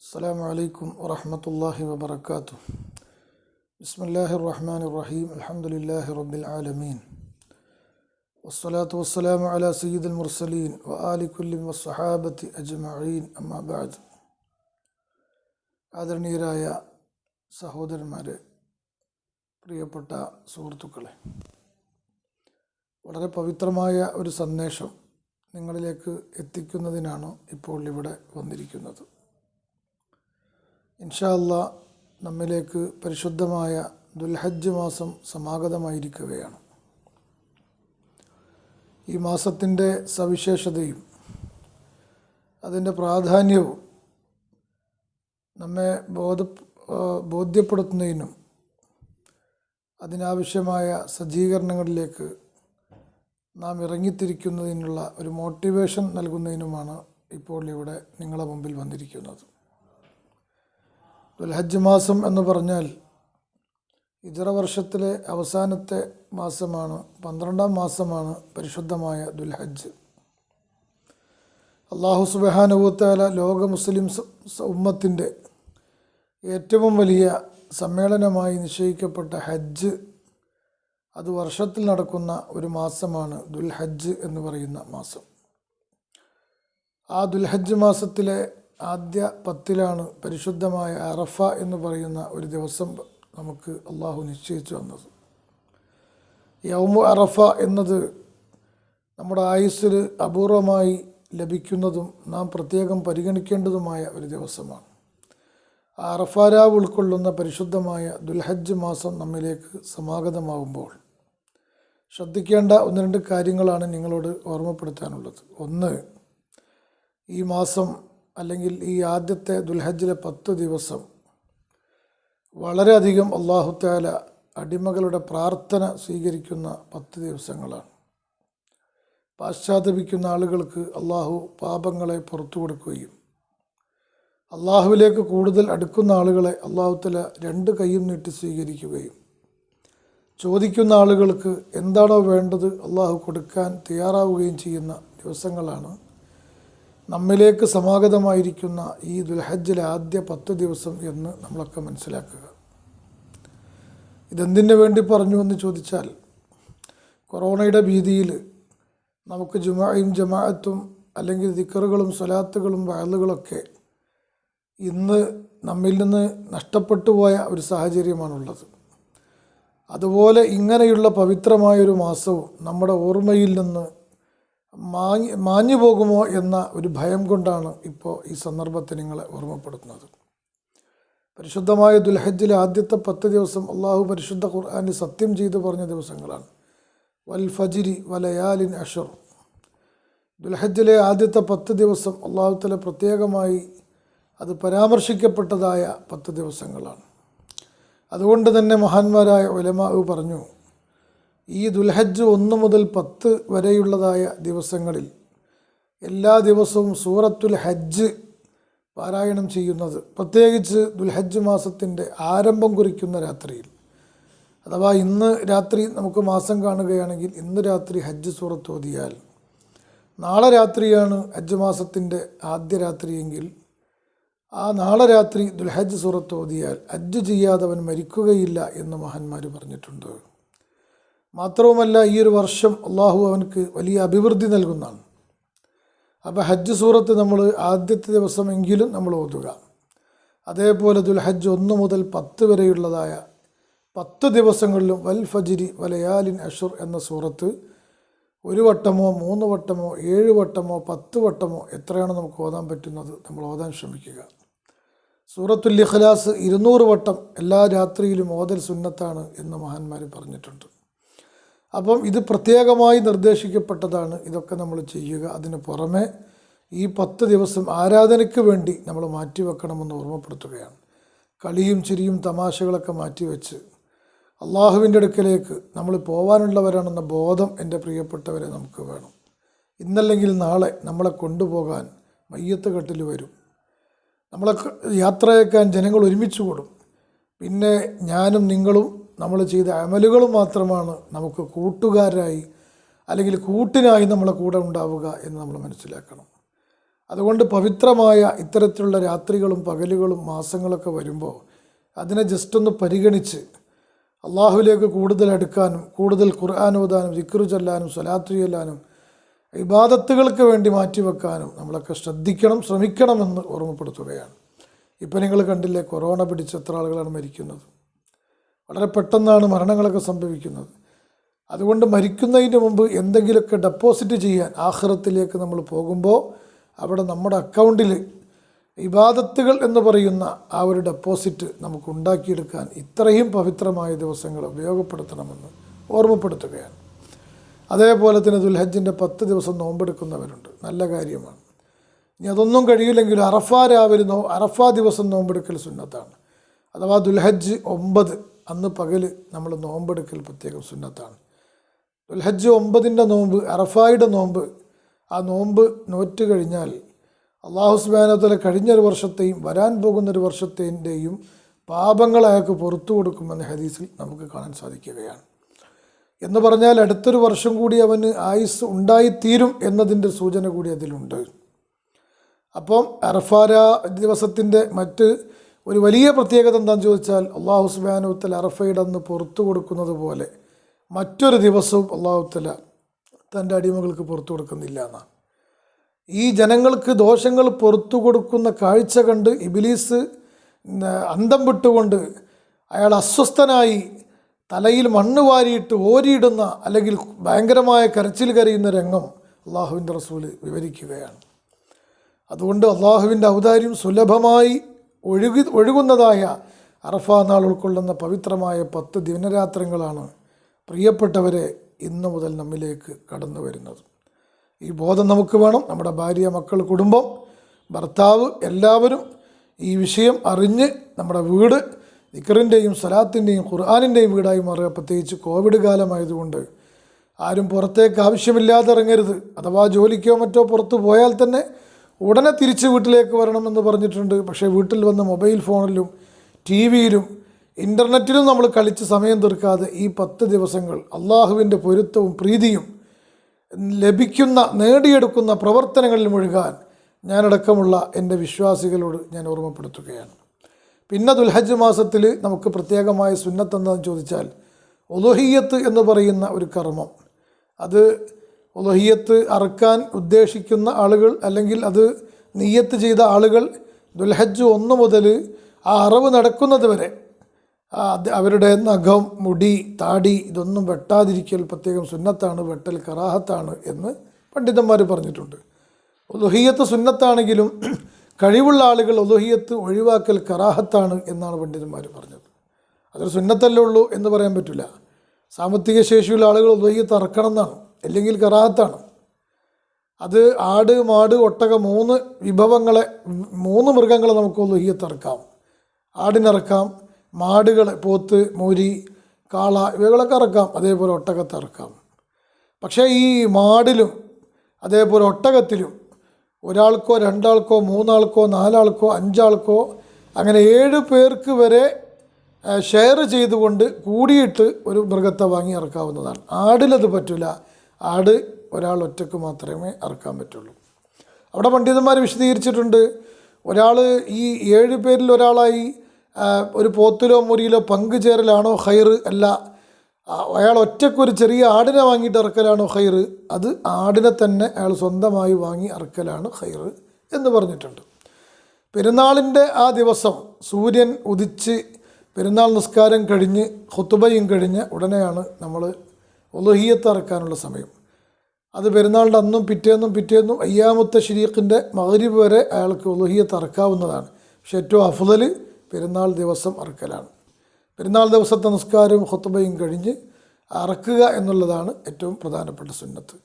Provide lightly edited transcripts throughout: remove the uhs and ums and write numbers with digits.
السلام عليكم ورحمة الله وبركاته. بسم الله الرحمن الرحيم. الحمد لله رب العالمين والصلاة والسلام على سيد المرسلين وآل كل والصحابة أجمعين. أما بعد. ആദരണീയരായ സഹോദരന്മാരെ, പ്രിയപ്പെട്ട സുഹൃത്തുക്കളെ, വളരെ പവിത്രമായ ഒരു സന്ദേശം നിങ്ങളിലേക്ക് എത്തിക്കുന്നതിനാണ് ഇപ്പോൾ ഇവിടെ വന്നിരിക്കുന്നത്. ഇൻഷാ അല്ലാഹ് നമ്മിലേക്ക് പരിശുദ്ധമായ ദുൽഹജ്ജ് മാസം സമാഗതമായിരിക്കുകയാണ്. ഈ മാസത്തിൻ്റെ സവിശേഷതയും അതിൻ്റെ പ്രാധാന്യവും നമ്മെ ബോധ്യപ്പെടുത്തുന്നതിനും അതിനാവശ്യമായ സജ്ജീകരണങ്ങളിലേക്ക് നാം ഇറങ്ങിത്തിരിക്കുന്നതിനുള്ള ഒരു മോട്ടിവേഷൻ നൽകുന്നതിനുമാണ് ഇപ്പോൾ ഇവിടെ നിങ്ങളുടെ മുമ്പിൽ വന്നിരിക്കുന്നത്. ദുൽഹജ്ജ് മാസം എന്ന് പറഞ്ഞാൽ ഹിജ്റ വർഷത്തിലെ അവസാനത്തെ മാസമാണ്, 12-ാം മാസമാണ് പരിശുദ്ധമായ ദുൽഹജ്ജ്. അല്ലാഹു സുബ്ഹാനഹു വ തആല ലോക മുസ്ലിം ഉമ്മത്തിൻ്റെ ഏറ്റവും വലിയ സമ്മേളനമായി നിശ്ചയിക്കപ്പെട്ട ഹജ്ജ്, അത് വർഷത്തിൽ നടക്കുന്ന ഒരു മാസമാണ് ദുൽഹജ്ജ് എന്ന് പറയുന്ന മാസം. ആ ദുൽഹജ്ജ് മാസത്തിലെ ആദ്യ 10-ലാണ് പരിശുദ്ധമായ അറഫ എന്ന് പറയുന്ന ഒരു ദിവസം നമുക്ക് അള്ളാഹു നിശ്ചയിച്ചു വന്നത്. യൗമു അറഫ എന്നത് നമ്മുടെ ആയുസ്സിൽ അപൂർവമായി ലഭിക്കുന്നതും നാം പ്രത്യേകം പരിഗണിക്കേണ്ടതുമായ ഒരു ദിവസമാണ്. അറഫ രാവ് ഉൾക്കൊള്ളുന്ന പരിശുദ്ധമായ ദുൽഹജ്ജ് മാസം നമ്മിലേക്ക് സമാഗതമാകുമ്പോൾ ശ്രദ്ധിക്കേണ്ട 1-2 കാര്യങ്ങളാണ് നിങ്ങളോട് ഓർമ്മപ്പെടുത്താനുള്ളത്. ഒന്ന്, ഈ മാസം അല്ലെങ്കിൽ ഈ ആദ്യത്തെ ദുൽഹജ്ജിലെ 10 ദിവസം വളരെയധികം അല്ലാഹു തആല അടിമകളുടെ പ്രാർത്ഥന സ്വീകരിക്കുന്ന 10 ദിവസങ്ങളാണ്. പാശ്ചാത്തപിക്കുന്ന ആളുകൾക്ക് അല്ലാഹു പാപങ്ങളെ പുറത്തു കൊടുക്കുകയും അല്ലാഹുവിലേക്ക് കൂടുതൽ അടുക്കുന്ന ആളുകളെ അല്ലാഹു തആല 2 കൈയും നീട്ടി സ്വീകരിക്കുകയും ചോദിക്കുന്ന ആളുകൾക്ക് എന്താണോ വേണ്ടത് അല്ലാഹു കൊടുക്കാൻ തയ്യാറാവുകയും ചെയ്യുന്ന ദിവസങ്ങളാണ് നമ്മിലേക്ക് സമാഗതമായിരിക്കുന്ന ഈ ദുൽഹജ്ജിലെ ആദ്യ 10 ദിവസം എന്ന് നമ്മളൊക്കെ മനസ്സിലാക്കുക. ഇതെന്തിനു വേണ്ടി പറഞ്ഞു എന്ന് ചോദിച്ചാൽ, കൊറോണയുടെ ഭീതിയിൽ നമുക്ക് ജുമുഅയും ജമാഅത്തും അല്ലെങ്കിൽ ദിക്റുകളും സ്വലാത്തുകളും വഅളുകളൊക്കെ ഇന്ന് നമ്മിൽ നിന്ന് നഷ്ടപ്പെട്ടു പോയ ഒരു സാഹചര്യമാണുള്ളത്. അതുപോലെ ഇങ്ങനെയുള്ള പവിത്രമായൊരു മാസവും നമ്മുടെ ഓർമ്മയിൽ നിന്ന് മാഞ്ഞു പോകുമോ എന്ന ഒരു ഭയം കൊണ്ടാണ് ഇപ്പോൾ ഈ സന്ദർഭത്തെ നിങ്ങളെ ഓർമ്മപ്പെടുത്തുന്നത്. പരിശുദ്ധമായ ദുൽഹജ്ജിലെ ആദ്യത്തെ 10 ദിവസം അള്ളാഹു പരിശുദ്ധ ഖുർആനിൽ സത്യം ചെയ്ത് പറഞ്ഞ ദിവസങ്ങളാണ്. വൽ ഫജ്രി വലയാലിൻ അശ്ർ. ദുൽഹജ്ജിലെ ആദ്യത്തെ 10 ദിവസം അള്ളാഹു തആല പ്രത്യേകമായി അത് പരാമർശിക്കപ്പെട്ടതായ 10 ദിവസങ്ങളാണ്. അതുകൊണ്ട് തന്നെ മഹാന്മാരായ ഉലമാ പറഞ്ഞു, ഈ ദുൽഹജ്ജ് 1 മുതൽ 10 വരെയുള്ളതായ ദിവസങ്ങളിൽ എല്ലാ ദിവസവും സൂറത്തുൽ ഹജ്ജ് പാരായണം ചെയ്യുന്നത്, പ്രത്യേകിച്ച് ദുൽഹജ്ജ് മാസത്തിൻ്റെ ആരംഭം കുറിക്കുന്ന രാത്രിയിൽ, അഥവാ ഇന്ന് രാത്രി നമുക്ക് മാസം കാണുകയാണെങ്കിൽ ഇന്ന് രാത്രി ഹജ്ജ് സൂറത്ത് ഓതിയാൽ നാളെ രാത്രിയാണ് ഹജ്ജ് മാസത്തിൻ്റെ ആദ്യ രാത്രിയെങ്കിൽ ആ നാളെ രാത്രി ദുൽഹജ്ജ് സൂറത്ത് ഓതിയാൽ ഹജ്ജ് ചെയ്യാതവൻ മരിക്കുകയില്ല എന്ന് മഹാന്മാർ പറഞ്ഞിട്ടുണ്ട്. മാത്രവുമല്ല, ഈ ഒരു വർഷം അള്ളാഹു അവനക്ക് വലിയ അഭിവൃദ്ധി നൽകുന്നതാണ്. അപ്പോൾ ഹജ്ജ് സൂറത്ത് നമ്മൾ ആദ്യത്തെ ദിവസമെങ്കിലും നമ്മൾ ഓതുക. അതേപോലെ ദുൽഹജ്ജ് 1 മുതൽ 10 വരെയുള്ളതായ 10 ദിവസങ്ങളിലും വൽ ഫജ്രി വലയാലിൻ അശ്ർ എന്ന സൂറത്ത് 1 വട്ടമോ 3 വട്ടമോ 7 വട്ടമോ 10 വട്ടമോ എത്രയാണ് നമുക്ക് ഓതാൻ പറ്റുന്നത് നമ്മൾ ഓതാൻ ശ്രമിക്കുക. സൂറത്തുൽ ഇഖ്ലാസ് 200 വട്ടം എല്ലാ രാത്രിയിലും ഓതൽ സുന്നത്താണ് എന്ന് മഹാന്മാർ പറഞ്ഞിട്ടുണ്ട്. അപ്പം ഇത് പ്രത്യേകമായി നിർദ്ദേശിക്കപ്പെട്ടതാണ്. ഇതൊക്കെ നമ്മൾ ചെയ്യുക. അതിന് പുറമെ ഈ 10 ദിവസം ആരാധനയ്ക്ക് വേണ്ടി നമ്മൾ മാറ്റിവെക്കണമെന്ന് ഓർമ്മപ്പെടുത്തുകയാണ്. കളിയും ചിരിയും തമാശകളൊക്കെ മാറ്റിവെച്ച് അള്ളാഹുവിൻ്റെ അടുക്കലേക്ക് നമ്മൾ പോകാനുള്ളവരാണെന്ന ബോധം എൻ്റെ പ്രിയപ്പെട്ടവരെ നമുക്ക് വേണം. ഇന്നല്ലെങ്കിൽ നാളെ നമ്മളെ കൊണ്ടുപോകാൻ മയ്യത്ത് കെട്ടിൽ വരും. നമ്മളെ യാത്രയേക്കാൻ ജനങ്ങൾ ഒരുമിച്ച് കൂടും. പിന്നെ ഞാനും നിങ്ങളും നമ്മൾ ചെയ്ത അമലുകളും മാത്രമാണ് നമുക്ക് കൂട്ടുകാരായി അല്ലെങ്കിൽ കൂട്ടിനായി നമ്മളെ കൂടെ ഉണ്ടാവുക എന്ന് നമ്മൾ മനസ്സിലാക്കണം. അതുകൊണ്ട് പവിത്രമായ ഇത്തരത്തിലുള്ള രാത്രികളും പകലുകളും മാസങ്ങളൊക്കെ വരുമ്പോൾ അതിനെ ജസ്റ്റ് ഒന്ന് പരിഗണിച്ച് അള്ളാഹുവിലേക്ക് കൂടുതൽ അടുക്കാനും കൂടുതൽ ഖുർആൻ ഓതാനും ദിക്റ് ചൊല്ലാനും സ്വലാത്ത് ചൊല്ലാനും ഇബാദത്തുകൾക്ക് വേണ്ടി മാറ്റിവെക്കാനും നമ്മളൊക്കെ ശ്രമിക്കണമെന്ന് ഓർമ്മപ്പെടുത്തുകയാണ്. ഇപ്പം നിങ്ങൾ കണ്ടില്ലേ, കൊറോണ പിടിച്ച എത്ര ആളുകളാണ് മരിക്കുന്നത്. വളരെ പെട്ടെന്നാണ് മരണങ്ങളൊക്കെ സംഭവിക്കുന്നത്. അതുകൊണ്ട് മരിക്കുന്നതിന് മുമ്പ് എന്തെങ്കിലുമൊക്കെ ഡെപ്പോസിറ്റ് ചെയ്യാൻ ആഖിറത്തിലേക്ക് നമ്മൾ പോകുമ്പോൾ അവിടെ നമ്മുടെ അക്കൗണ്ടിൽ ഇബാദത്തുകൾ എന്ന് പറയുന്ന ആ ഒരു ഡെപ്പോസിറ്റ് നമുക്ക് ഉണ്ടാക്കിയെടുക്കാൻ ഇത്രയും പവിത്രമായ ദിവസങ്ങൾ ഉപയോഗപ്പെടുത്തണമെന്ന് ഓർമ്മപ്പെടുത്തുകയാണ്. അതേപോലെ തന്നെ ദുൽഹജ്ജിൻ്റെ 10 ദിവസം നോമ്പെടുക്കുന്നവരുണ്ട്, നല്ല കാര്യമാണ്. ഇനി അതൊന്നും കഴിയില്ലെങ്കിൽ അറഫാ ദിവസം നോമ്പെടുക്കൽ സുന്നത്താണ്. അഥവാ ദുൽഹജ്ജ് 9 അന്ന് പകൽ നമ്മൾ നോമ്പെടുക്കൽ പ്രത്യേകം സുന്നത്താണ്. ദുൽഹജ്ജ് 9ൻ്റെ നോമ്പ്, അറഫായുടെ നോമ്പ്, ആ നോമ്പ് നോറ്റ് കഴിഞ്ഞാൽ അല്ലാഹു സുബ്ഹാനഹു വ തആല കഴിഞ്ഞൊരു വർഷത്തെയും വരാൻ പോകുന്നൊരു വർഷത്തിൻ്റെയും പാപങ്ങൾ അയാൾക്ക് പുറത്തു കൊടുക്കുമെന്ന് ഹദീസിൽ നമുക്ക് കാണാൻ സാധിക്കുകയാണ്. എന്ന് പറഞ്ഞാൽ അടുത്തൊരു വർഷം കൂടി അവന് ആയുസ് ഉണ്ടായിത്തീരും എന്നതിൻ്റെ സൂചന കൂടി അതിലുണ്ട്. അപ്പം അറഫാ ദിവസത്തിൻ്റെ മറ്റ് ഒരു വലിയ പ്രത്യേകത എന്താണെന്ന് ചോദിച്ചാൽ അല്ലാഹു സുബ്ഹാനഹു വ തആല അറഫയുടെ അന്ന് പുറത്തു കൊടുക്കുന്നത് പോലെ മറ്റൊരു ദിവസവും അല്ലാഹു തആല തൻ്റെ അടിമകൾക്ക് പുറത്തു കൊടുക്കുന്നില്ല എന്നാണ്. ഈ ജനങ്ങൾക്ക് ദോഷങ്ങൾ പുറത്തു കൊടുക്കുന്ന കാഴ്ച കണ്ട് ഇബ്ലീസ് അന്തം വിട്ടുകൊണ്ട് അയാൾ അസ്വസ്ഥനായി തലയിൽ മണ്ണ് വാരിയിട്ട് ഓരിയിടുന്ന അല്ലെങ്കിൽ ഭയങ്കരമായ കരച്ചിൽ കരയുന്ന രംഗം അള്ളാഹുവിൻ്റെ റസൂല് വിവരിക്കുകയാണ്. അതുകൊണ്ട് അള്ളാഹുവിൻ്റെ ഔദാര്യം സുലഭമായി ഒഴുകുന്നതായ അറഫാ നാൾ ഉൾക്കൊള്ളുന്ന പവിത്രമായ 10 ദിനരാത്രങ്ങളാണ് പ്രിയപ്പെട്ടവരെ ഇന്നു മുതൽ നമ്മിലേക്ക് കടന്നു വരുന്നത്. ഈ ബോധം നമുക്ക് വേണം. നമ്മുടെ ഭാര്യ, മക്കൾ, കുടുംബം, ഭർത്താവ് എല്ലാവരും ഈ വിഷയം അറിഞ്ഞ് നമ്മുടെ വീട് ദിക്റിൻ്റെയും സ്വലാത്തിൻ്റെയും ഖുർആനിൻ്റെയും വീടായി മാറുക. പ്രത്യേകിച്ച് കോവിഡ് കാലമായതുകൊണ്ട് ആരും പുറത്തേക്ക് ആവശ്യമില്ലാതെ ഇറങ്ങരുത്. അഥവാ ജോലിക്കോ മറ്റോ പുറത്ത് പോയാൽ തന്നെ ഉടനെ തിരിച്ച് വീട്ടിലേക്ക് വരണമെന്ന് പറഞ്ഞിട്ടുണ്ട്. പക്ഷേ വീട്ടിൽ വന്ന് മൊബൈൽ ഫോണിലും ടി-വിയിലും ഇൻ്റർനെറ്റിലും നമ്മൾ കളിച്ച് സമയം തീർക്കാതെ ഈ 10 ദിവസങ്ങൾ അള്ളാഹുവിൻ്റെ പൊരുത്തവും പ്രീതിയും നേടിയെടുക്കുന്ന പ്രവർത്തനങ്ങളിൽ മുഴുകാൻ ഞാനടക്കമുള്ള എൻ്റെ വിശ്വാസികളോട് ഞാൻ ഓർമ്മപ്പെടുത്തുകയാണ്. പിന്നെ ദുൽഹജ്ജ് മാസത്തിൽ നമുക്ക് പ്രത്യേകമായ സുന്നത്ത് എന്താണെന്ന് ചോദിച്ചാൽ ഉളുഹിയ്യത്ത് എന്ന് പറയുന്ന ഒരു കർമ്മം. അത് ഉളുഹിയ്യത്ത് അറുക്കാൻ ഉദ്ദേശിക്കുന്ന ആളുകൾ അല്ലെങ്കിൽ അത് നിയ്യത്ത് ചെയ്ത ആളുകൾ ദുൽഹജ്ജ് 1 മുതൽ ആ അറവ് നടക്കുന്നത് വരെ അവരുടെ നഖം, മുടി, താടി ഇതൊന്നും വെട്ടാതിരിക്കൽ പ്രത്യേകം സുന്നത്താണ്, വെട്ടൽ കറാഹത്താണ് എന്ന് പണ്ഡിതന്മാർ പറഞ്ഞിട്ടുണ്ട്. ഉളുഹിയ്യത്ത് സുന്നത്താണെങ്കിലും കഴിവുള്ള ആളുകൾ ഉളുഹിയ്യത്ത് ഒഴിവാക്കൽ കറാഹത്താണ് എന്നാണ് പണ്ഡിതന്മാർ പറഞ്ഞത്. അതൊരു സുന്നത്തല്ലേ ഉള്ളൂ എന്ന് പറയാൻ പറ്റില്ല. സാമ്പത്തിക ശേഷിയുള്ള ആളുകൾ ഉളുഹിയ്യത്ത് അറക്കണം എന്നാണ്, അല്ലെങ്കിൽ കറാഹത്താണ്. അത് ആട്, മാട്, ഒട്ടകം 3 വിഭവങ്ങളെ 3 മൃഗങ്ങളെ നമുക്ക് ഉളുഹിയ്യത്ത് അറക്കാം. ആടിനിറക്കാം, മാടുകൾ, പോത്ത്, മൂരി, കാള ഇവകളൊക്കെ ഇറക്കാം, അതേപോലെ ഒട്ടകത്തെ ഇറക്കാം. പക്ഷേ ഈ മാടിലും അതേപോലെ ഒട്ടകത്തിലും ഒരാൾക്കോ 2 ആൾക്കോ 3 ആൾക്കോ 4 ആൾക്കോ 5 ആൾക്കോ അങ്ങനെ 7 പേർക്ക് വരെ ഷെയർ ചെയ്തുകൊണ്ട് കൂടിയിട്ട് ഒരു മൃഗത്തെ വാങ്ങി ഇറക്കാവുന്നതാണ്. ആടിലത് പറ്റില്ല. ആട് ഒരാൾ ഒറ്റക്ക് മാത്രമേ ഇറക്കാൻ പറ്റുള്ളൂ. അവിടെ പണ്ഡിതന്മാർ വിശദീകരിച്ചിട്ടുണ്ട്. ഒരാൾ ഈ 7 പേരിൽ ഒരാളായി ഒരു പോത്തിലോ മുരിയിലോ പങ്കുചേരലാണോ ഖൈർ, അല്ല അയാൾ ഒറ്റക്കൊരു ചെറിയ ആടിനെ വാങ്ങിയിട്ട് ഇറക്കലാണോ ഖൈർ, അത് ആടിനെ തന്നെ അയാൾ സ്വന്തമായി വാങ്ങി ഇറക്കലാണ് ഖൈർ എന്ന് പറഞ്ഞിട്ടുണ്ട്. പെരുന്നാളിൻ്റെ ആ ദിവസം സൂര്യൻ ഉദിച്ച് പെരുന്നാൾ നിസ്കാരം കഴിഞ്ഞ് ഖുതുബയും കഴിഞ്ഞ് ഉടനെയാണ് നമ്മൾ ഉളുഹിയ്യത്ത് ഇറക്കാനുള്ള സമയം. അത് പെരുന്നാളിൻ്റെ അന്നും പിറ്റേന്നും അയ്യാമുത്ത ശരീഖിൻ്റെ മഗ്രിബ് വരെ അയാൾക്ക് ഉളുഹിയ്യത്ത് ഇറക്കാവുന്നതാണ്. പക്ഷേ ഏറ്റവും അഫ്ളൽ പെരുന്നാൾ ദിവസം അറക്കലാണ്. പെരുന്നാൾ ദിവസത്തെ നിസ്കാരവും ഖുതുബയും കഴിഞ്ഞ് അറക്കുക എന്നുള്ളതാണ് ഏറ്റവും പ്രധാനപ്പെട്ട സുന്നത്ത്.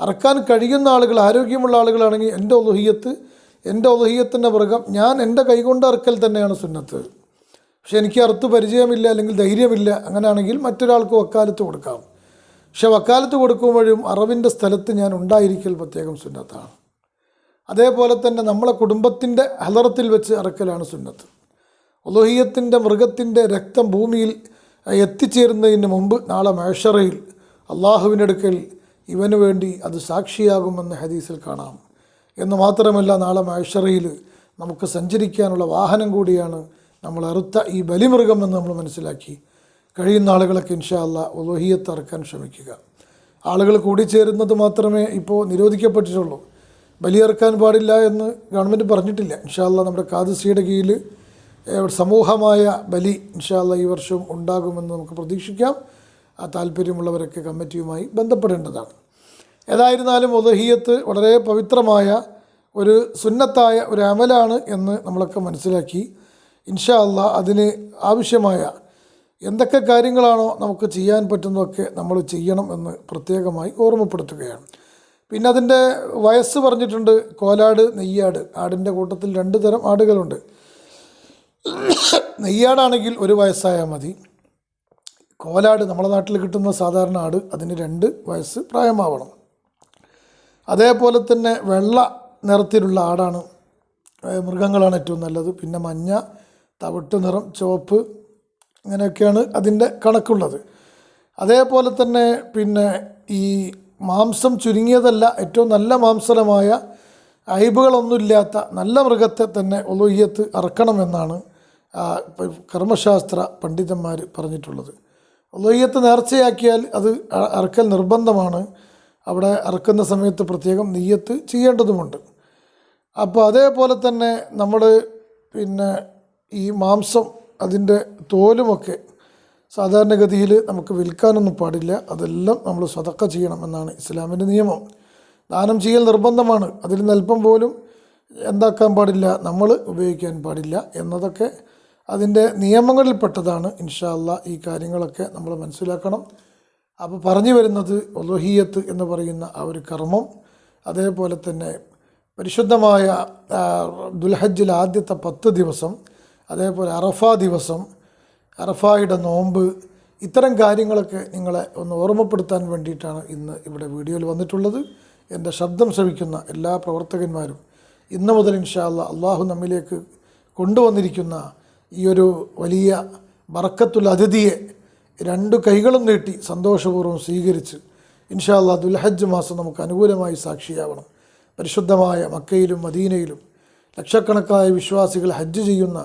അറക്കാൻ കഴിയുന്ന ആളുകൾ, ആരോഗ്യമുള്ള ആളുകളാണെങ്കിൽ എൻ്റെ ഉളുഹിയ്യത്തിൻ്റെ മൃഗം ഞാൻ എൻ്റെ കൈകൊണ്ട് അറക്കൽ തന്നെയാണ് സുന്നത്ത്. പക്ഷെ എനിക്ക് അറുത്ത് പരിചയമില്ല അല്ലെങ്കിൽ ധൈര്യമില്ല, അങ്ങനെയാണെങ്കിൽ മറ്റൊരാൾക്ക് വക്കാലത്ത് കൊടുക്കാം. പക്ഷെ വക്കാലത്ത് കൊടുക്കുമ്പോഴും അറവിൻ്റെ സ്ഥലത്ത് ഞാൻ ഉണ്ടായിരിക്കൽ പ്രത്യേകം സുന്നത്താണ്. അതേപോലെ തന്നെ നമ്മളെ കുടുംബത്തിൻ്റെ ഹലറത്തിൽ വെച്ച് അറക്കലാണ് സുന്നത്ത്. ഉളുഹിയ്യത്തിൻ്റെ മൃഗത്തിൻ്റെ രക്തം ഭൂമിയിൽ എത്തിച്ചേരുന്നതിന് മുമ്പ് നാളെ മഹ്ശറയിൽ അള്ളാഹുവിനടുക്കൽ ഇവന് വേണ്ടി അത് സാക്ഷിയാകുമെന്ന് ഹദീസിൽ കാണാം. എന്ന് മാത്രമല്ല നാളെ മഹ്ശറയിൽ നമുക്ക് സഞ്ചരിക്കാനുള്ള വാഹനം കൂടിയാണ് നമ്മൾ അറുത്ത ഈ ബലിമൃഗം എന്ന് നമ്മൾ മനസ്സിലാക്കി കഴിയുന്ന ആളുകളൊക്കെ ഇൻഷാ അല്ലാഹ് ഉളുഹിയ്യത്ത് അറുക്കാൻ ശ്രമിക്കുക. ആളുകൾ കൂടിച്ചേരുന്നത് മാത്രമേ ഇപ്പോൾ നിരോധിക്കപ്പെട്ടിട്ടുള്ളൂ. ബലിയറുക്കാൻ പാടില്ല എന്ന് ഗവൺമെൻറ് പറഞ്ഞിട്ടില്ല. ഇൻഷാ അല്ലാഹ് നമ്മുടെ ഖാദിസിയുടെ കീഴിൽ സമൂഹമായ ബലി ഇൻഷാ അല്ലാഹ് ഈ വർഷവും ഉണ്ടാകുമെന്ന് നമുക്ക് പ്രതീക്ഷിക്കാം. ആ താല്പര്യമുള്ളവരൊക്കെ കമ്മിറ്റിയുമായി ബന്ധപ്പെടേണ്ടതാണ്. ഏതായിരുന്നാലും ഉളുഹിയ്യത്ത് വളരെ പവിത്രമായ ഒരു സുന്നത്തായ ഒരു അമലാണ് എന്ന് നമ്മളൊക്കെ മനസ്സിലാക്കി ഇൻഷാ അല്ലാഹ് അതിന് ആവശ്യമായ എന്തൊക്കെ കാര്യങ്ങളാണോ നമുക്ക് ചെയ്യാൻ പറ്റുന്നതൊക്കെ നമ്മൾ ചെയ്യണം എന്ന് പ്രത്യേകമായി ഓർമ്മപ്പെടുത്തുകയാണ്. പിന്നെ അതിൻ്റെ വയസ്സ് പറഞ്ഞിട്ടുണ്ട്. കോലാട്, നെയ്യാട്. ആടിൻ്റെ കൂട്ടത്തിൽ 2 തരം ആടുകളുണ്ട്. നെയ്യാടാണെങ്കിൽ 1 വയസ്സായാൽ മതി. കോലാട് നമ്മുടെ നാട്ടിൽ കിട്ടുന്ന സാധാരണ ആട്, അതിന് 2 വയസ്സ് പ്രായമാവണം. അതേപോലെ തന്നെ വെള്ള നിറത്തിലുള്ള ആടാണ്, മൃഗങ്ങളാണ് ഏറ്റവും നല്ലത്. പിന്നെ മഞ്ഞ, തവിട്ട് നിറം, ചുവപ്പ്, ഇങ്ങനെയൊക്കെയാണ് അതിൻ്റെ കണക്കുള്ളത്. അതേപോലെ തന്നെ പിന്നെ ഈ മാംസം ചുരുങ്ങിയതല്ല, ഏറ്റവും നല്ല മാംസലമായ അയ്ബുകളൊന്നുമില്ലാത്ത നല്ല മൃഗത്തെ തന്നെ ഉളുഹിയ്യത്ത് അറക്കണമെന്നാണ് കർമ്മശാസ്ത്ര പണ്ഡിതന്മാർ പറഞ്ഞിട്ടുള്ളത്. ഉളുഹിയ്യത്ത് നേർച്ചയാക്കിയാൽ അത് അറക്കൽ നിർബന്ധമാണ്. അവിടെ അറക്കുന്ന സമയത്ത് പ്രത്യേകം നിയ്യത്ത് ചെയ്യേണ്ടതുമുണ്ട്. അപ്പോൾ അതേപോലെ തന്നെ നമ്മൾ പിന്നെ ഈ മാംസം, അതിൻ്റെ തോലുമൊക്കെ സാധാരണഗതിയിൽ നമുക്ക് വിൽക്കാനൊന്നും പാടില്ല. അതെല്ലാം നമ്മൾ സദക്ക ചെയ്യണമെന്നാണ് ഇസ്ലാമിൻ്റെ നിയമം. ദാനം ചെയ്യൽ നിർബന്ധമാണ്. അതിൽ നിന്ന് അല്പം പോലും എന്താക്കാൻ പാടില്ല, നമ്മൾ ഉപയോഗിക്കാൻ പാടില്ല എന്നതൊക്കെ അതിൻ്റെ നിയമങ്ങളിൽപ്പെട്ടതാണ്. ഇൻഷാ അല്ലാഹ് ഈ കാര്യങ്ങളൊക്കെ നമ്മൾ മനസ്സിലാക്കണം. അപ്പോൾ പറഞ്ഞു വരുന്നത് ഉളുഹിയ്യത്ത് എന്ന് പറയുന്ന ആ ഒരു കർമ്മം, അതേപോലെ തന്നെ പരിശുദ്ധമായ ദുൽഹജ്ജിൽ ആദ്യത്തെ 10 ദിവസം, അതേപോലെ അറഫ ദിവസം, അറഫായുടെ നോമ്പ്, ഇത്തരം കാര്യങ്ങളൊക്കെ നിങ്ങളെ ഒന്ന് ഓർമ്മപ്പെടുത്താൻ വേണ്ടിയിട്ടാണ് ഇന്ന് ഇവിടെ വീഡിയോയിൽ വന്നിട്ടുള്ളത്. എൻ്റെ ശബ്ദം ശ്രവിക്കുന്ന എല്ലാ പ്രവർത്തകന്മാരും ഇന്ന് മുതൽ ഇൻഷാ അല്ലാഹ് അള്ളാഹു നമ്മിലേക്ക് കൊണ്ടുവന്നിരിക്കുന്ന ഈ ഒരു വലിയ ബറക്കത്തുൽ അതിഥിയെ 2 കൈകളും നീട്ടി സന്തോഷപൂർവ്വം സ്വീകരിച്ച് ഇൻഷാ അല്ലാഹ് ദുൽഹജ്ജ് മാസം നമുക്ക് അനുകൂലമായി സാക്ഷിയാവണം. പരിശുദ്ധമായ മക്കയിലും മദീനയിലും ലക്ഷക്കണക്കായ വിശ്വാസികൾ ഹജ്ജ് ചെയ്യുന്ന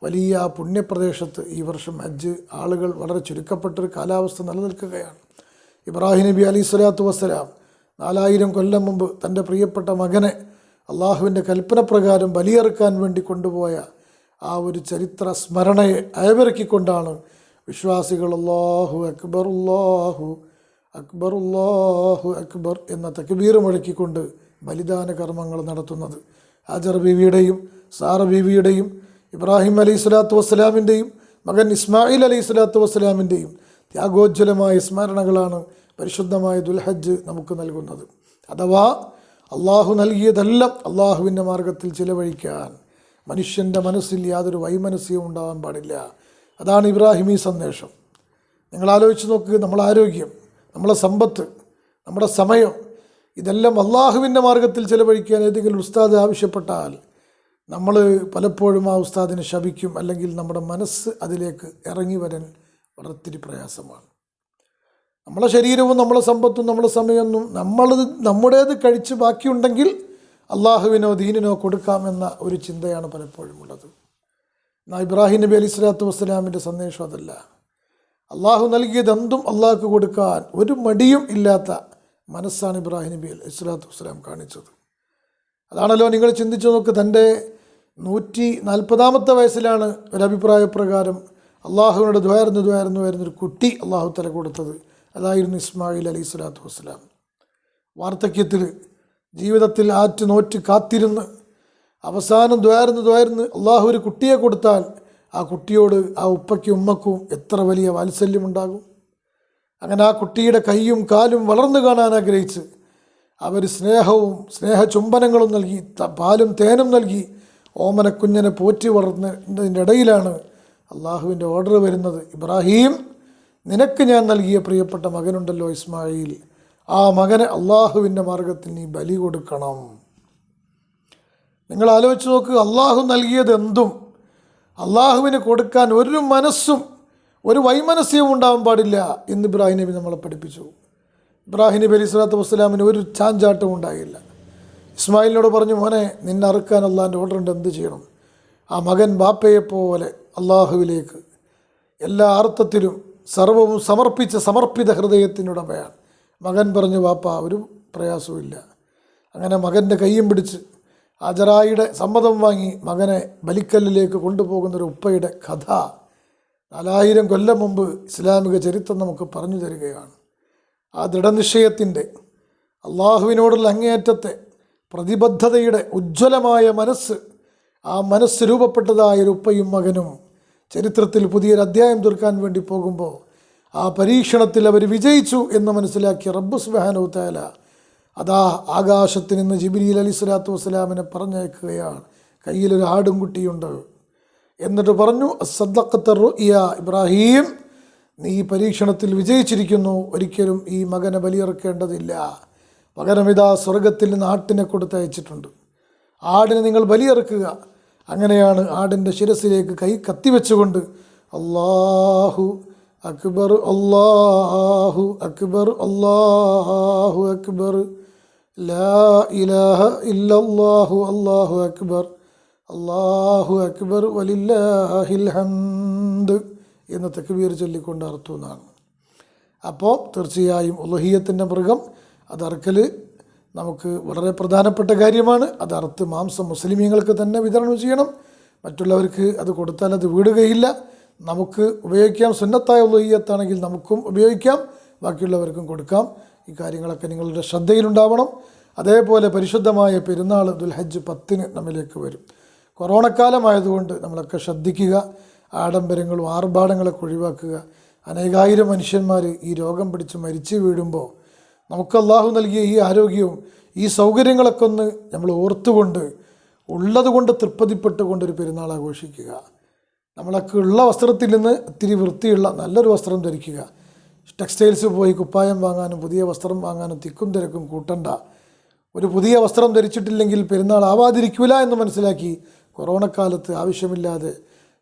വലിയ പുണ്യപ്രദേശത്ത് ഈ വർഷം ഹജ്ജ് ആളുകൾ വളരെ ചുരുക്കപ്പെട്ടൊരു കാലാവസ്ഥ നിലനിൽക്കുകയാണ്. ഇബ്രാഹിം നബി അലൈഹി സ്വലാത്തു വസ്സലാം 4000 കൊല്ലം മുമ്പ് തൻ്റെ പ്രിയപ്പെട്ട മകനെ അള്ളാഹുവിൻ്റെ കൽപ്പന പ്രകാരം ബലിയറുക്കാൻ വേണ്ടി കൊണ്ടുപോയ ആ ഒരു ചരിത്ര സ്മരണയെ അയവിറക്കിക്കൊണ്ടാണ് വിശ്വാസികൾ അല്ലാഹു അക്ബർ അല്ലാഹു അക്ബർ അല്ലാഹു അക്ബർ എന്ന തക്ബീർ മുഴക്കിക്കൊണ്ട് ബലിദാന കർമ്മങ്ങൾ നടത്തുന്നത്. ഹാജർ ബീവിയുടെയും സാറ ബീവിയുടെയും ഇബ്രാഹിം അലൈഹി സ്വലാത്തു വസ്സലാമിൻ്റെയും മകൻ ഇസ്മായിൽ അലൈഹി സ്വലാത്തു വസ്സലാമിൻ്റെയും ത്യാഗോജ്വലമായ സ്മരണകളാണ് പരിശുദ്ധമായ ദുൽഹജ്ജ് നമുക്ക് നൽകുന്നത്. അഥവാ അള്ളാഹു നൽകിയതെല്ലാം അള്ളാഹുവിൻ്റെ മാർഗത്തിൽ ചിലവഴിക്കാൻ മനുഷ്യൻ്റെ മനസ്സിൽ യാതൊരു വൈമനസ്യവും ഉണ്ടാകാൻ പാടില്ല. അതാണ് ഇബ്രാഹിമി സന്ദേശം. നിങ്ങൾ ആലോചിച്ച് നോക്ക്, നമ്മളെ ആരോഗ്യം, നമ്മളെ സമ്പത്ത്, നമ്മുടെ സമയം, ഇതെല്ലാം അള്ളാഹുവിൻ്റെ മാർഗത്തിൽ ചിലവഴിക്കാൻ ഏതെങ്കിലും ഉസ്താദ് ആവശ്യപ്പെട്ടാൽ നമ്മൾ പലപ്പോഴും ആ ഉസ്താദിനെ ശപിക്കും, അല്ലെങ്കിൽ നമ്മുടെ മനസ്സ് അതിലേക്ക് ഇറങ്ങി വരാൻ വളരെത്തിരി പ്രയാസമാണ്. നമ്മളെ ശരീരവും നമ്മളെ സമ്പത്തും നമ്മളെ സമയമൊന്നും നമ്മുടേത് കഴിച്ച് ബാക്കിയുണ്ടെങ്കിൽ അള്ളാഹുവിനോ ദീനിനോ കൊടുക്കാമെന്ന ഒരു ചിന്തയാണ് പലപ്പോഴും ഉള്ളത്. എന്നാൽ ഇബ്രാഹിം നബി അലൈഹി സ്വലാത്തു വസ്സലാമിൻ്റെ സന്ദേശം അതല്ല. അള്ളാഹു നൽകിയതെന്തും അള്ളാഹ്ക്ക് കൊടുക്കാൻ ഒരു മടിയും ഇല്ലാത്ത മനസ്സാണ് ഇബ്രാഹിം നബി അലൈഹി സ്വലാത്തു വസ്സലാം കാണിച്ചത്. അതാണല്ലോ നിങ്ങൾ ചിന്തിച്ചു നോക്ക്, തൻ്റെ 140-ാമത്തെ വയസ്സിലാണ് ഒരഭിപ്രായപ്രകാരം അള്ളാഹുവിനോട് ദ്വാരുന്നൊരു കുട്ടി അള്ളാഹു തല കൊടുത്തത്. അതായിരുന്നു ഇസ്മായിൽ അലൈഹി സ്വലാത്തു വസ്സലാം. വാർദ്ധക്യത്തിൽ ജീവിതത്തിൽ നോറ്റ് കാത്തിരുന്ന് അവസാനം ദ്വാരുന്ന് അള്ളാഹു ഒരു കുട്ടിയെ കൊടുത്താൽ ആ കുട്ടിയോട് ആ ഉപ്പയ്ക്കും ഉമ്മക്കും എത്ര വലിയ വാത്സല്യമുണ്ടാകും. അങ്ങനെ ആ കുട്ടിയുടെ കൈയും കാലും വളർന്നു കാണാൻ ആഗ്രഹിച്ച് അവർ സ്നേഹചുംബനങ്ങളും നൽകി, പാലും തേനും നൽകി ഓമനക്കുഞ്ഞിനെ പോറ്റി വളർന്നതിൻ്റെ ഇടയിലാണ് അള്ളാഹുവിൻ്റെ ഓർഡർ വരുന്നത്. ഇബ്രാഹിം, നിനക്ക് ഞാൻ നൽകിയ പ്രിയപ്പെട്ട മകനുണ്ടല്ലോ ഇസ്മായിൽ, ആ മകനെ അള്ളാഹുവിൻ്റെ മാർഗത്തിൽ നീ ബലി കൊടുക്കണം. നിങ്ങൾ ആലോചിച്ച് നോക്ക്, അള്ളാഹു നൽകിയതെന്തും അള്ളാഹുവിന് കൊടുക്കാൻ ഒരു മനസ്സും ഒരു വൈമനസ്യവും ഉണ്ടാവാൻ പാടില്ല എന്ന് ഇബ്രാഹിം നബി നമ്മളെ പഠിപ്പിച്ചു. ഇബ്രാഹിം നബി അലൈഹി സ്വലാത്തു വസ്സലാമിന് ഒരു ചാഞ്ചാട്ടവും ഉണ്ടായില്ല. ഇസ്മായിലിനോട് പറഞ്ഞു, മോനെ നിന്നെ അറുക്കാൻ അള്ളാഹിൻ്റെ ഓർഡർ ഉണ്ട്, എന്ത് ചെയ്യണം? ആ മകൻ ബാപ്പയെപ്പോലെ അള്ളാഹുവിലേക്ക് എല്ലാ അർത്ഥത്തിലും സർവവും സമർപ്പിത ഹൃദയത്തിനുടമയാണ്. മകൻ പറഞ്ഞു, ബാപ്പ ഒരു പ്രയാസവുമില്ല. അങ്ങനെ മകൻ്റെ കയ്യും പിടിച്ച് ഹാജറായുടെ സമ്മതം വാങ്ങി മകനെ ബലിക്കല്ലിലേക്ക് കൊണ്ടുപോകുന്നൊരു ഉപ്പയുടെ കഥ 4000 കൊല്ലം മുമ്പ് ഇസ്ലാമിക ചരിത്രം നമുക്ക് പറഞ്ഞു തരികയാണ്. ആ ദൃഢനിശ്ചയത്തിൻ്റെ, അള്ളാഹുവിനോടുള്ള അങ്ങേയറ്റത്തെ പ്രതിബദ്ധതയുടെ ഉജ്ജ്വലമായ മനസ്സ്, ആ മനസ്സ് രൂപപ്പെട്ടതായൊരു ഉപ്പയും മകനും ചരിത്രത്തിൽ പുതിയൊരു അധ്യായം തീർക്കാൻ വേണ്ടി പോകുമ്പോൾ ആ പരീക്ഷണത്തിൽ അവർ വിജയിച്ചു എന്ന് മനസ്സിലാക്കിയ റബ്ബ് സുബ്ഹാനഹു തആല അതാ ആകാശത്തിൽ നിന്ന് ജിബ്രീൽ അലൈഹിസ്സലാത്തു വസ്സലാമിനെ പറഞ്ഞയക്കുകയാണ്. കയ്യിലൊരു ആടും കുട്ടിയുണ്ട്. എന്നിട്ട് പറഞ്ഞു, സദ്ദഖത റുഇയ ഇബ്രാഹിം, നീ ഈ പരീക്ഷണത്തിൽ വിജയിച്ചിരിക്കുന്നു, ഒരിക്കലും ഈ മകനെ ബലിയറുക്കേണ്ടതില്ല. പകരം ഇതാ സ്വർഗത്തിൽ നിന്ന് ആട്ടിനെ കൊടുത്തയച്ചിട്ടുണ്ട്, ആടിനെ നിങ്ങൾ ബലിയറുക്കുക. അങ്ങനെയാണ് ആടിൻ്റെ ശിരസിലേക്ക് കൈ കത്തിവെച്ചുകൊണ്ട് അല്ലാഹു അക്ബർ അല്ലാഹു അക്ബർ അല്ലാഹു അക്ബർ ലാ ഇലാഹ ഇല്ലല്ലാഹു അല്ലാഹു അക്ബർ വലില്ലാഹിൽ ഹംദ് എന്ന് തക്ബീർ ചൊല്ലിക്കൊണ്ട് അറുത്തുന്നതാണ്. അപ്പോൾ തീർച്ചയായും ഉളുഹിയ്യത്തിൻ്റെ മൃഗം അതറുക്കൽ നമുക്ക് വളരെ പ്രധാനപ്പെട്ട കാര്യമാണ്. അത് അറുത്ത് മാംസം മുസ്ലിമീങ്ങൾക്ക് തന്നെ വിതരണം ചെയ്യണം. മറ്റുള്ളവർക്ക് അത് കൊടുത്താൽ അത് വീടുകയില്ല. നമുക്ക് ഉപയോഗിക്കാം. സുന്നത്തായ ഉളുഹിയ്യത്താണെങ്കിൽ നമുക്കും ഉപയോഗിക്കാം, ബാക്കിയുള്ളവർക്കും കൊടുക്കാം. ഈ കാര്യങ്ങളൊക്കെ നിങ്ങളുടെ ശ്രദ്ധയിലുണ്ടാവണം. അതേപോലെ പരിശുദ്ധമായ പെരുന്നാൾ ദുൽഹജ്ജ് 10 നമ്മിലേക്ക് വരും. കൊറോണക്കാലമായതുകൊണ്ട് നമ്മളൊക്കെ ശ്രദ്ധിക്കുക. ആഡംബരങ്ങളും ആർഭാടങ്ങളൊക്കെ ഒഴിവാക്കുക. അനേകായിരം മനുഷ്യന്മാർ ഈ രോഗം പിടിച്ച് മരിച്ചു വീഴുമ്പോൾ നമുക്ക് അള്ളാഹു നൽകിയ ഈ ആരോഗ്യവും ഈ സൗകര്യങ്ങളൊക്കെ ഒന്ന് നമ്മൾ ഓർത്തുകൊണ്ട് ഉള്ളതുകൊണ്ട് തൃപ്തിപ്പെട്ടുകൊണ്ടൊരു പെരുന്നാൾ ആഘോഷിക്കുക. നമ്മളൊക്കെ ഉള്ള വസ്ത്രത്തിൽ നിന്ന് ഇത്തിരി വൃത്തിയുള്ള നല്ലൊരു വസ്ത്രം ധരിക്കുക. ടെക്സ്റ്റൈൽസ് പോയി കുപ്പായം വാങ്ങാനും പുതിയ വസ്ത്രം വാങ്ങാനും തിക്കും തിരക്കും കൂട്ടണ്ട. ഒരു പുതിയ വസ്ത്രം ധരിച്ചിട്ടില്ലെങ്കിൽ പെരുന്നാൾ ആവാതിരിക്കില്ല എന്ന് മനസ്സിലാക്കി കൊറോണക്കാലത്ത് ആവശ്യമില്ലാതെ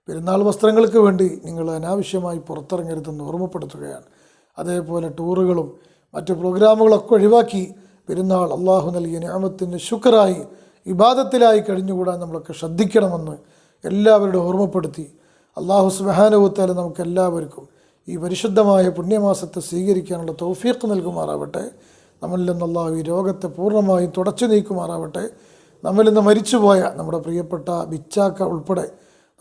പെരുന്നാൾ വസ്ത്രങ്ങൾക്ക് വേണ്ടി നിങ്ങൾ അനാവശ്യമായി പുറത്തിറങ്ങരുതെന്ന് ഓർമ്മപ്പെടുത്തുകയാണ്. അതേപോലെ ടൂറുകളും മറ്റു പ്രോഗ്രാമുകളൊക്കെ ഒഴിവാക്കി പെരുന്നാൾ അള്ളാഹു നൽകിയ നിഅമത്തിന് ശുക്റായി ഇബാദത്തിലായി കഴിഞ്ഞുകൂടാൻ നമ്മളൊക്കെ ശ്രദ്ധിക്കണമെന്ന് എല്ലാവരോടും ഓർമ്മപ്പെടുത്തി അള്ളാഹു സുബ്ഹാനഹു വ തആല നമുക്കെല്ലാവർക്കും ഈ പരിശുദ്ധമായ പുണ്യമാസത്തെ സ്വീകരിക്കാനുള്ള തൗഫീഖ് നൽകുമാറാവട്ടെ. നമ്മളിൽ നിന്ന് അള്ളാഹു ഈ രോഗത്തെ പൂർണ്ണമായും തുടച്ചു നീക്കുമാറാവട്ടെ. നമ്മളിൽ നിന്ന് മരിച്ചുപോയ നമ്മുടെ പ്രിയപ്പെട്ട ബിച്ചാക്ക ഉൾപ്പെടെ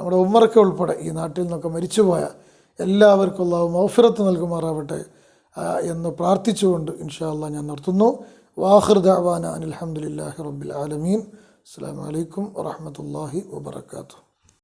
നമ്മുടെ ഉമ്മറക്ക ഉൾപ്പെടെ ഈ നാട്ടിൽ നിന്നൊക്കെ മരിച്ചുപോയ എല്ലാവർക്കും അള്ളാഹു മഗ്ഫിറത്ത് നൽകുമാറാവട്ടെ എന്ന് പ്രാർത്ഥിച്ചുകൊണ്ട് ഇൻഷാ അല്ലാഹ് ഞാൻ നിർത്തുന്നു. വാഖിർ ദഅവാന അനിൽ ഹംദുലില്ലാഹി റബ്ബിൽ ആലമീൻ. അസ്സലാമു അലൈക്കും വറഹ്മത്തുള്ളാഹി വബറകാതുഹു.